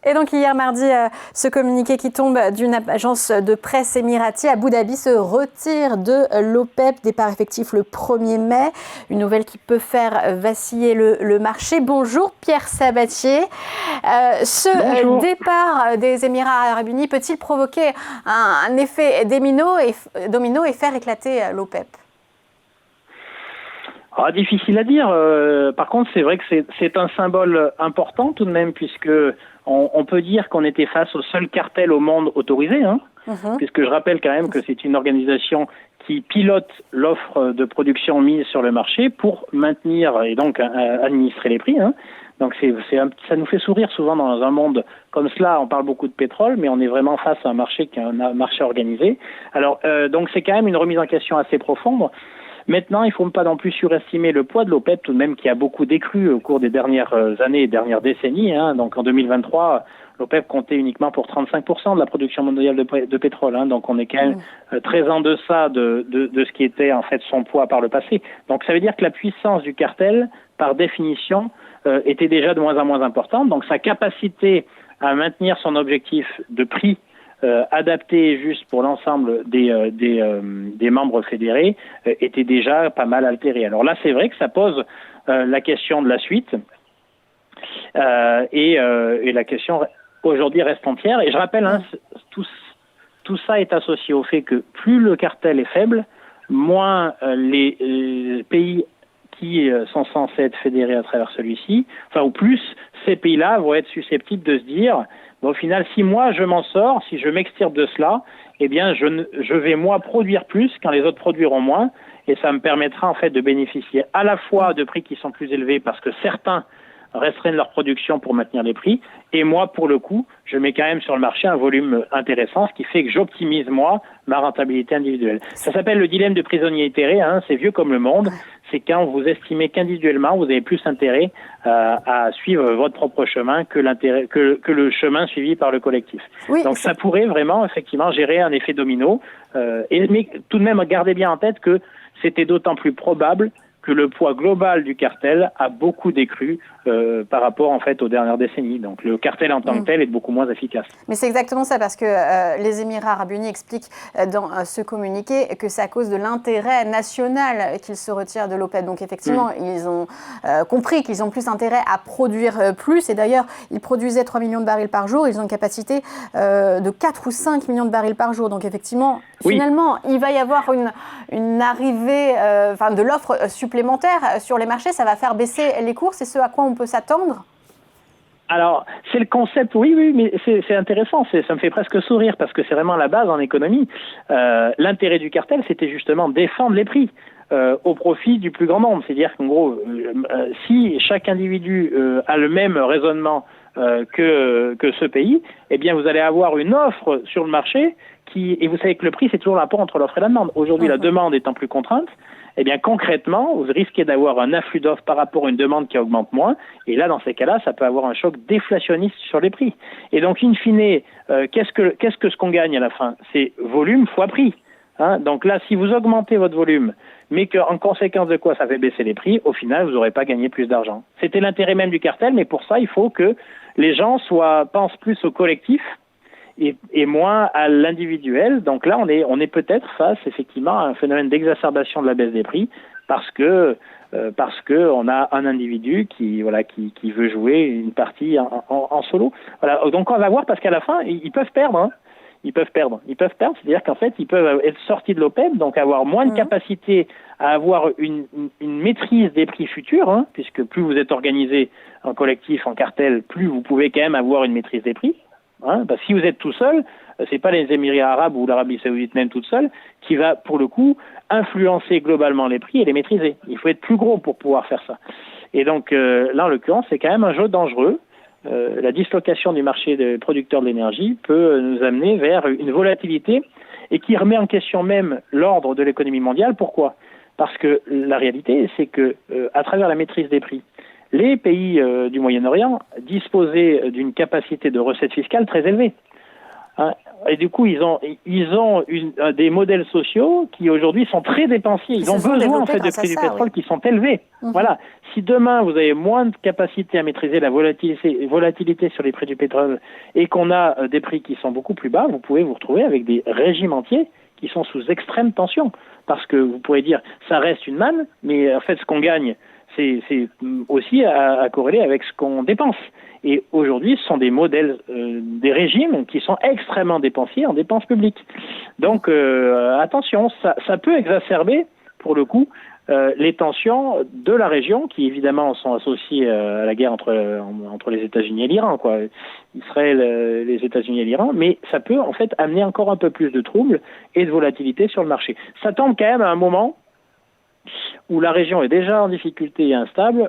Et donc hier mardi, ce communiqué qui tombe d'une agence de presse émirati, Abu Dhabi se retire de l'OPEP, départ effectif le 1er mai, une nouvelle qui peut faire vaciller le marché. Bonjour Pierre Sabatier. Bonjour. Départ des Émirats arabes unis peut-il provoquer un effet domino et faire éclater l'OPEP ? Difficile à dire. Par contre, c'est vrai que c'est un symbole important tout de même, puisque on peut dire qu'on était face au seul cartel au monde autorisé, puisque je rappelle quand même que c'est une organisation qui pilote l'offre de production mise sur le marché pour maintenir et donc administrer les prix. Donc ça nous fait sourire souvent dans un monde comme cela. On parle beaucoup de pétrole, mais on est vraiment face à un marché qui est un marché organisé. Alors donc c'est quand même une remise en question assez profonde. Maintenant, il ne faut pas non plus surestimer le poids de l'OPEP, tout de même, qui a beaucoup décru au cours des dernières années et dernières décennies. Donc en 2023, l'OPEP comptait uniquement pour 35% de la production mondiale de pétrole. Donc on est quand même très en deçà de ce qui était en fait son poids par le passé. Donc ça veut dire que la puissance du cartel, par définition, était déjà de moins en moins importante. Donc sa capacité à maintenir son objectif de prix adapté juste pour l'ensemble des membres fédérés était déjà pas mal altéré. Alors là, c'est vrai que ça pose la question de la suite et la question aujourd'hui reste entière. Et je rappelle, tout ça est associé au fait que plus le cartel est faible, moins les pays qui sont censés être fédérés à travers celui-ci, ou plus ces pays-là vont être susceptibles de se dire au final, si moi je m'en sors, si je m'extirpe de cela, eh bien je vais moi produire plus quand les autres produiront moins, et ça me permettra en fait de bénéficier à la fois de prix qui sont plus élevés parce que certains restreignent leur production pour maintenir les prix, et moi pour le coup, je mets quand même sur le marché un volume intéressant, ce qui fait que j'optimise moi ma rentabilité individuelle. Ça s'appelle le dilemme de prisonnier itéré, c'est vieux comme le monde. C'est quand vous estimez qu'individuellement, vous avez plus intérêt à suivre votre propre chemin que le chemin suivi par le collectif. Oui, donc ça pourrait vraiment, effectivement, gérer un effet domino. Mais tout de même, gardez bien en tête que c'était d'autant plus probable que le poids global du cartel a beaucoup décru par rapport en fait aux dernières décennies. Donc le cartel en tant que tel est beaucoup moins efficace. Mais c'est exactement ça, parce que les Émirats arabes unis expliquent dans ce communiqué que c'est à cause de l'intérêt national qu'ils se retirent de l'OPEP. Donc effectivement, ils ont compris qu'ils ont plus intérêt à produire plus. Et d'ailleurs, ils produisaient 3 millions de barils par jour. Ils ont une capacité de 4 ou 5 millions de barils par jour. Donc effectivement, finalement, il va y avoir une arrivée de l'offre supplémentaire sur les marchés. Ça va faire baisser les cours. C'est ce à quoi on peut s'attendre? Alors, c'est le concept, oui, mais c'est intéressant, ça me fait presque sourire parce que c'est vraiment la base en économie. L'intérêt du cartel, c'était justement défendre les prix au profit du plus grand nombre. C'est-à-dire qu'en gros, si chaque individu a le même raisonnement que ce pays, eh bien vous allez avoir une offre sur le marché et vous savez que le prix, c'est toujours le rapport entre l'offre et la demande. Aujourd'hui, la demande étant plus contrainte, eh bien concrètement, vous risquez d'avoir un afflux d'offres par rapport à une demande qui augmente moins. Et là, dans ces cas-là, ça peut avoir un choc déflationniste sur les prix. Et donc, in fine, qu'est-ce que ce qu'on gagne à la fin? C'est volume fois prix. Donc là, si vous augmentez votre volume, mais qu'en conséquence de quoi ça fait baisser les prix, au final, vous n'aurez pas gagné plus d'argent. C'était l'intérêt même du cartel, mais pour ça, il faut que les gens pensent plus au collectif et moins à l'individuel. Donc là, on est peut-être face effectivement à un phénomène d'exacerbation de la baisse des prix parce que on a un individu qui veut jouer une partie en solo. Voilà. Donc on va voir parce qu'à la fin, ils peuvent perdre. Ils peuvent perdre, c'est-à-dire qu'en fait, ils peuvent être sortis de l'OPEP, donc avoir moins de capacité à avoir une maîtrise des prix futurs, puisque plus vous êtes organisé en collectif, en cartel, plus vous pouvez quand même avoir une maîtrise des prix. Parce que si vous êtes tout seul, c'est pas les Émirats arabes ou l'Arabie saoudite même toute seule qui va, pour le coup, influencer globalement les prix et les maîtriser. Il faut être plus gros pour pouvoir faire ça. Et donc, là, en l'occurrence, c'est quand même un jeu dangereux. La dislocation du marché des producteurs de l'énergie peut nous amener vers une volatilité et qui remet en question même l'ordre de l'économie mondiale. Pourquoi? Parce que la réalité, c'est que à travers la maîtrise des prix, les pays du Moyen-Orient disposaient d'une capacité de recettes fiscales très élevée. Et du coup, ils ont des modèles sociaux qui aujourd'hui sont très dépensiers. Ils ont besoin en fait de prix du pétrole qui sont élevés. Voilà. Si demain vous avez moins de capacité à maîtriser la volatilité sur les prix du pétrole et qu'on a des prix qui sont beaucoup plus bas, vous pouvez vous retrouver avec des régimes entiers qui sont sous extrême tension. Parce que vous pourrez dire, ça reste une manne, mais en fait, ce qu'on gagne, c'est aussi à corréler avec ce qu'on dépense. Et aujourd'hui, ce sont des modèles, des régimes qui sont extrêmement dépensiers en dépenses publiques. Donc, attention, ça peut exacerber, pour le coup, les tensions de la région, qui évidemment sont associées à la guerre entre les États-Unis et l'Iran, quoi. Israël, les États-Unis et l'Iran, mais ça peut en fait amener encore un peu plus de troubles et de volatilité sur le marché. Ça tombe quand même à un moment où la région est déjà en difficulté et instable,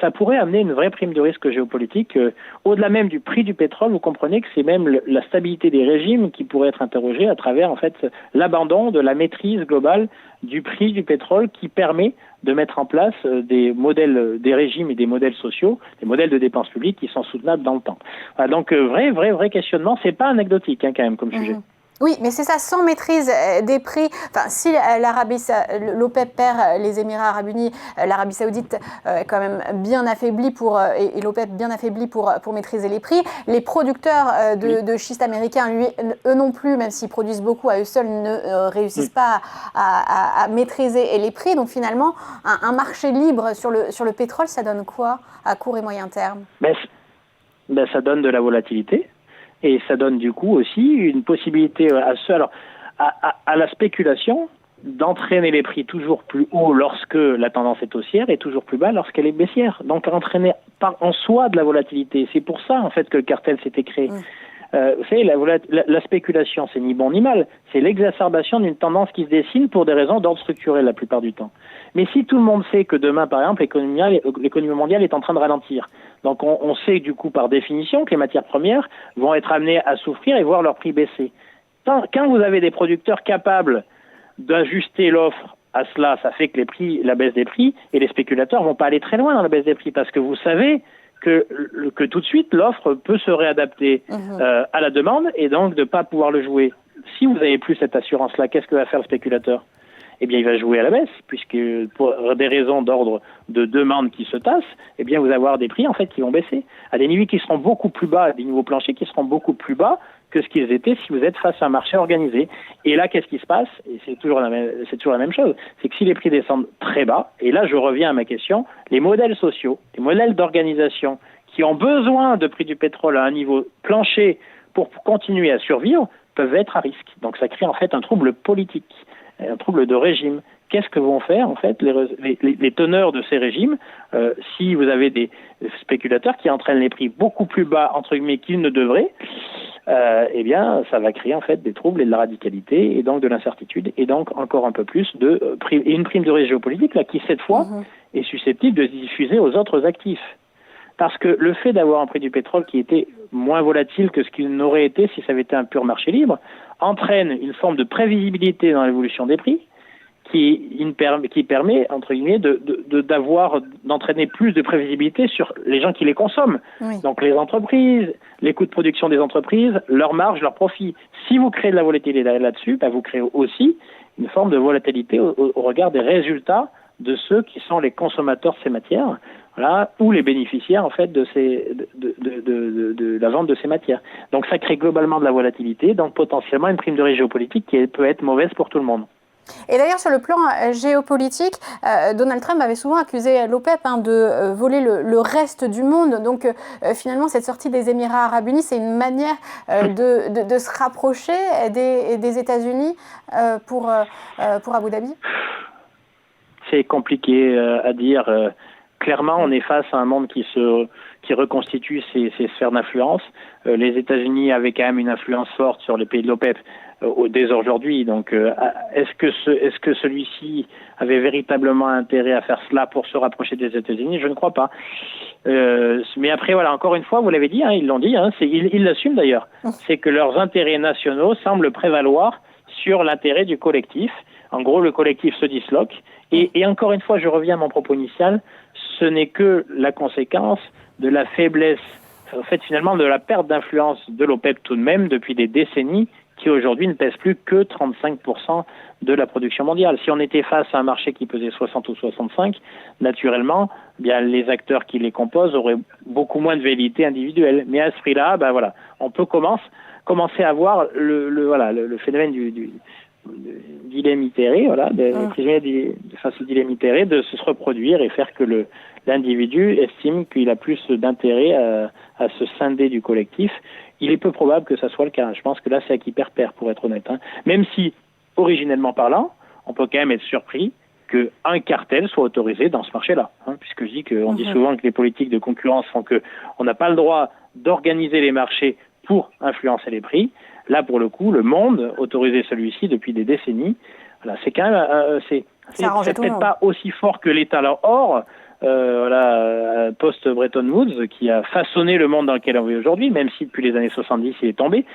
ça pourrait amener une vraie prime de risque géopolitique. Au-delà même du prix du pétrole, vous comprenez que c'est même la stabilité des régimes qui pourrait être interrogée à travers en fait l'abandon de la maîtrise globale du prix du pétrole qui permet de mettre en place des modèles, des régimes et des modèles sociaux, des modèles de dépenses publiques qui sont soutenables dans le temps. Voilà, donc vrai questionnement, c'est pas anecdotique quand même comme sujet. Oui, mais c'est ça, sans maîtrise des prix. Enfin, si l'OPEP perd les Émirats Arabes Unis, l'Arabie Saoudite est quand même bien affaiblie et l'OPEP bien affaiblie pour maîtriser les prix. Les producteurs de schiste américains, eux non plus, même s'ils produisent beaucoup à eux seuls, ne réussissent pas à maîtriser les prix. Donc finalement, un marché libre sur le pétrole, ça donne quoi à court et moyen terme ? Ça donne de la volatilité. Et ça donne du coup aussi une possibilité à la spéculation d'entraîner les prix toujours plus haut lorsque la tendance est haussière et toujours plus bas lorsqu'elle est baissière. Donc entraîner en soi de la volatilité. C'est pour ça en fait que le cartel s'était créé. Vous savez, la spéculation, c'est ni bon ni mal. C'est l'exacerbation d'une tendance qui se dessine pour des raisons d'ordre structurel la plupart du temps. Mais si tout le monde sait que demain, par exemple, l'économie mondiale est en train de ralentir, donc on sait du coup par définition que les matières premières vont être amenées à souffrir et voir leur prix baisser. Quand vous avez des producteurs capables d'ajuster l'offre à cela, ça fait que la baisse des prix, et les spéculateurs vont pas aller très loin dans la baisse des prix parce que vous savez que tout de suite l'offre peut se réadapter à la demande et donc de ne pas pouvoir le jouer. Si vous n'avez plus cette assurance-là, qu'est-ce que va faire le spéculateur ? Eh bien, il va jouer à la baisse, puisque pour des raisons d'ordre de demande qui se tassent, eh bien, vous allez avoir des prix en fait qui vont baisser à des niveaux qui seront beaucoup plus bas, à des niveaux planchers qui seront beaucoup plus bas que ce qu'ils étaient si vous êtes face à un marché organisé. Et là, qu'est-ce qui se passe ? Et c'est toujours la même chose. C'est que si les prix descendent très bas, et là, je reviens à ma question, les modèles sociaux, les modèles d'organisation qui ont besoin de prix du pétrole à un niveau plancher pour continuer à survivre peuvent être à risque. Donc, ça crée en fait un trouble politique, un trouble de régime. Qu'est-ce que vont faire en fait les teneurs de ces régimes si vous avez des spéculateurs qui entraînent les prix beaucoup plus bas entre guillemets qu'ils ne devraient? Eh bien, ça va créer en fait des troubles et de la radicalité et donc de l'incertitude et donc encore un peu plus une prime de risque géopolitique là qui cette fois est susceptible de se diffuser aux autres actifs. Parce que le fait d'avoir un prix du pétrole qui était moins volatile que ce qu'il n'aurait été si ça avait été un pur marché libre entraîne une forme de prévisibilité dans l'évolution des prix qui permet, entre guillemets, d'entraîner plus de prévisibilité sur les gens qui les consomment. Oui. Donc les entreprises, les coûts de production des entreprises, leurs marges, leurs profits. Si vous créez de la volatilité là-dessus, vous créez aussi une forme de volatilité au regard des résultats de ceux qui sont les consommateurs de ces matières, voilà, ou les bénéficiaires en fait de la vente de ces matières. Donc ça crée globalement de la volatilité, donc potentiellement une prime de risque géopolitique qui peut être mauvaise pour tout le monde. Et d'ailleurs, sur le plan géopolitique, Donald Trump avait souvent accusé l'OPEP de voler le reste du monde. Donc, finalement, cette sortie des Émirats Arabes Unis, c'est une manière de se rapprocher des États-Unis pour Abu Dhabi. C'est compliqué à dire. Clairement, on est face à un monde qui reconstitue ses sphères d'influence. Les États-Unis avaient quand même une influence forte sur les pays de l'OPEP dès aujourd'hui. Donc, est-ce que celui-ci avait véritablement intérêt à faire cela pour se rapprocher des États-Unis ? Je ne crois pas. Mais après, voilà, encore une fois, vous l'avez dit, ils l'ont dit, ils l'assument d'ailleurs. C'est que leurs intérêts nationaux semblent prévaloir sur l'intérêt du collectif. En gros, le collectif se disloque. Et encore une fois, je reviens à mon propos initial, ce n'est que la conséquence de la faiblesse, en fait, finalement, de la perte d'influence de l'OPEP tout de même depuis des décennies, qui aujourd'hui ne pèse plus que 35% de la production mondiale. Si on était face à un marché qui pesait 60 ou 65, naturellement, bien les acteurs qui les composent auraient beaucoup moins de velléité individuelle. Mais à ce prix-là, voilà, on peut commencer à voir le phénomène du dilemme itéré, face au dilemme itéré, de se reproduire et faire que l'individu estime qu'il a plus d'intérêt à se scinder du collectif. Il est peu probable que ça soit le cas. Je pense que là, c'est à qui perd, pour être honnête. Même si, originellement parlant, on peut quand même être surpris qu'un cartel soit autorisé dans ce marché-là. Puisque je dis qu'on dit souvent que les politiques de concurrence font qu'on n'a pas le droit d'organiser les marchés pour influencer les prix. Là, pour le coup, le monde autorisait celui-ci depuis des décennies. Voilà, c'est quand même, c'est peut-être pas aussi fort que l'État. Or, post-Bretton Woods, qui a façonné le monde dans lequel on vit aujourd'hui, même si depuis les années 70 il est tombé,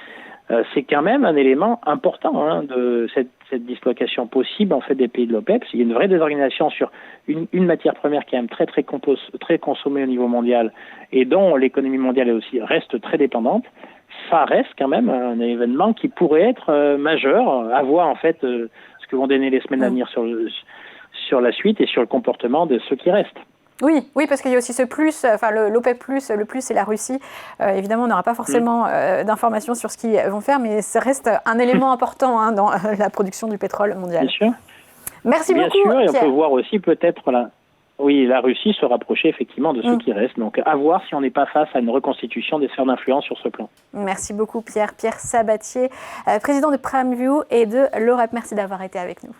c'est quand même un élément important de cette dislocation possible en fait des pays de l'OPEP. Il y a une vraie désorganisation sur une matière première qui est même très consommée au niveau mondial et dont l'économie mondiale aussi reste très dépendante. Ça reste quand même un événement qui pourrait être majeur, à voir en fait ce que vont donner les semaines à venir sur la suite et sur le comportement de ceux qui restent. Oui, parce qu'il y a aussi ce plus, l'OPEP+, le plus c'est la Russie. Évidemment, on n'aura pas forcément d'informations sur ce qu'ils vont faire, mais ça reste un élément important dans la production du pétrole mondial. Bien sûr. Merci beaucoup, Bien sûr, et Pierre. on peut voir aussi peut-être la Russie se rapprocher effectivement de ceux qui restent. Donc, à voir si on n'est pas face à une reconstitution des sphères d'influence sur ce plan. Merci beaucoup, Pierre. Pierre Sabatier, président de PrimeView et de l'OREP. Merci d'avoir été avec nous.